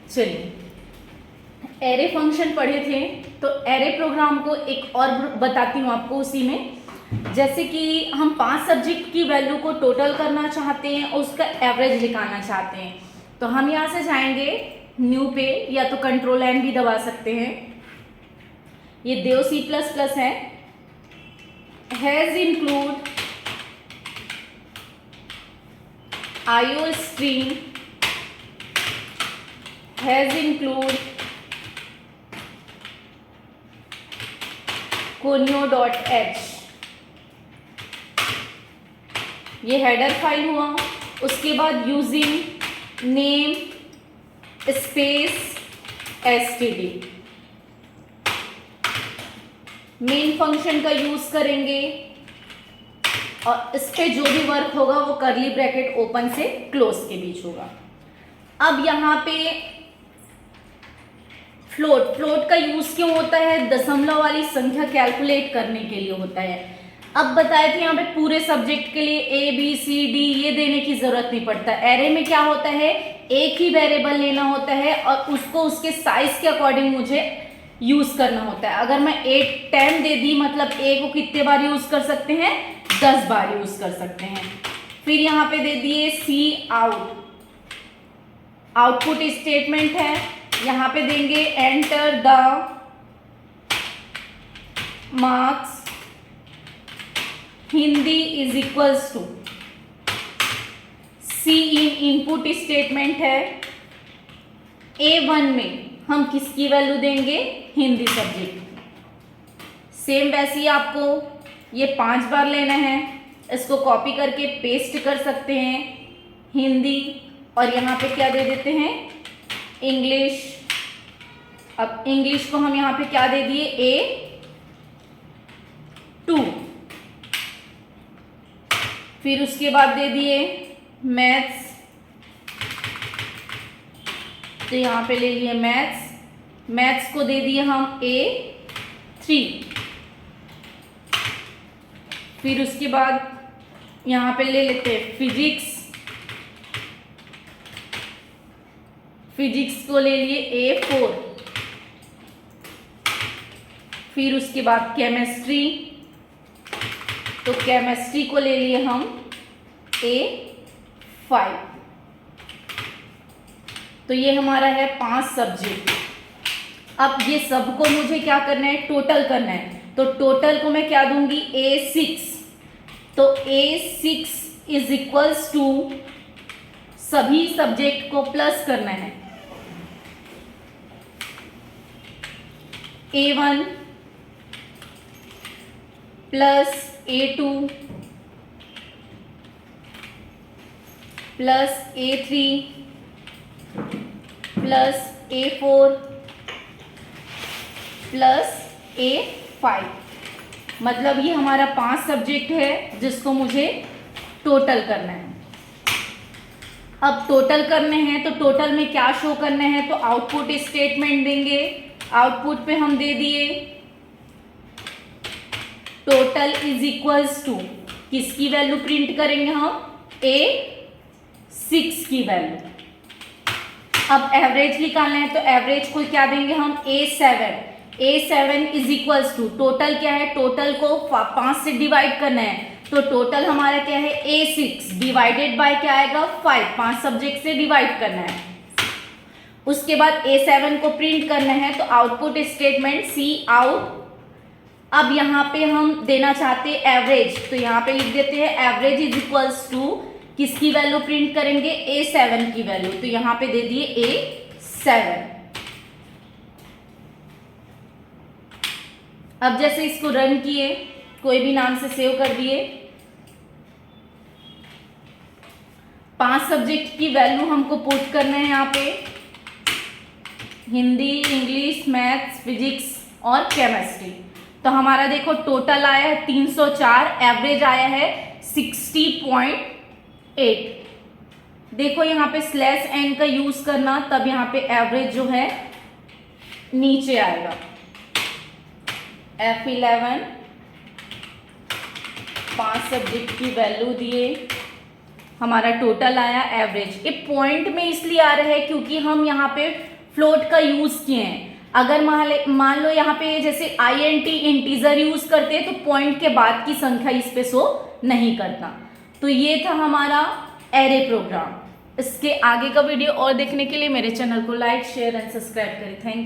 चलिए, array function पढ़े थे तो एरे प्रोग्राम को एक और बताती हूँ आपको उसी में। जैसे कि हम 5 सब्जेक्ट की वैल्यू को टोटल करना चाहते हैं और उसका एवरेज निकालना चाहते हैं, तो हम यहाँ से जाएंगे न्यू पे, या तो कंट्रोल एन भी दबा सकते हैं। ये देव C++ है। Has include IO stream, has include conio.h, ये हेडर फाइल हुआ। उसके बाद using name space std, main function का यूज करेंगे और इस पे जो भी वर्क होगा वो करली ब्रैकेट ओपन से क्लोज के बीच होगा। अब यहाँ पे फ्लोट का यूज क्यों होता है? दशमलव वाली संख्या कैलकुलेट करने के लिए होता है। अब बताए थे यहाँ पे पूरे सब्जेक्ट के लिए ABCD ये देने की जरूरत नहीं पड़ता। एरे में क्या होता है, एक ही वेरिएबल लेना होता है और उसको उसके साइज के अकॉर्डिंग मुझे यूज करना होता है। अगर मैं 10 दे दी, मतलब A को कितने बार यूज कर सकते हैं? 10 बार यूज कर सकते हैं। फिर यहाँ पे दे दिए C आउट, आउटपुट स्टेटमेंट है। यहाँ पे देंगे enter the marks Hindi is equals to C in input statement है। A1 में हम किसकी वैल्यू देंगे? हिंदी सब्जेक्ट। सेम वैसे ही आपको ये 5 बार लेना है। इसको कॉपी करके पेस्ट कर सकते हैं हिंदी, और यहाँ पे क्या दे देते हैं? इंग्लिश। अब इंग्लिश को हम यहाँ पे क्या दे दिए? A2। फिर उसके बाद दे दिए मैथ्स, तो यहाँ पे ले लिए मैथ्स को दे दिए हम A3। फिर उसके बाद यहाँ पे ले लेते हैं फिजिक्स को ले लिए A4। फिर उसके बाद केमिस्ट्री, तो केमिस्ट्री को ले लिए हम A5। तो ये हमारा है 5 सब्जेक्ट। अब ये सबको मुझे क्या करना है? टोटल करना है। तो टोटल को मैं क्या दूंगी? A6। तो A6 इज इक्वल्स टू, सभी सब्जेक्ट को प्लस करना है। A1 plus A2 plus A3 plus A4 plus A5। मतलब ये हमारा 5 सब्जेक्ट है जिसको मुझे टोटल करना है। अब टोटल करने हैं तो टोटल में क्या शो करना है? तो आउटपुट स्टेटमेंट देंगे। आउटपुट पे हम दे दिए टोटल इज इक्वल्स टू, किसकी वैल्यू प्रिंट करेंगे हम? A6 की वैल्यू। अब एवरेज निकालना है तो एवरेज को क्या देंगे हम? A7 is equals to, total क्या है? टोटल को 5 से डिवाइड करना है, तो टोटल हमारा क्या है? A6 डिवाइडेड बाय क्या आएगा? 5 सब्जेक्ट से डिवाइड करना है। उसके बाद A7 को प्रिंट करना है, तो आउटपुट स्टेटमेंट C आउट। अब यहाँ पे हम देना चाहते हैं एवरेज, तो यहाँ पे लिख देते हैं एवरेज इज इक्वल्स टू, किसकी वैल्यू प्रिंट करेंगे? A7 की वैल्यू, तो यहाँ पे दे दिए A7। अब जैसे इसको रन किए, कोई भी नाम से सेव कर दिए, 5 सब्जेक्ट की वैल्यू हमको पुट करना है यहाँ पे, हिंदी, इंग्लिश, मैथ्स, फिजिक्स और केमिस्ट्री। तो हमारा देखो टोटल आया है 304, एवरेज आया है 60.8। देखो यहाँ पे /n का यूज करना, तब यहाँ पे एवरेज जो है नीचे आएगा। F11 5 सब्जेक्ट की वैल्यू दिए, हमारा टोटल आया एवरेज। ये पॉइंट में इसलिए आ रहा है क्योंकि हम यहाँ पे फ्लोट का यूज किए हैं। अगर मान लो यहाँ पे जैसे INT इंटीजर यूज करते हैं तो पॉइंट के बाद की संख्या इस पे शो नहीं करता। तो ये था हमारा एरे प्रोग्राम। इसके आगे का वीडियो और देखने के लिए मेरे चैनल को लाइक शेयर एंड सब्सक्राइब करें। Thank you.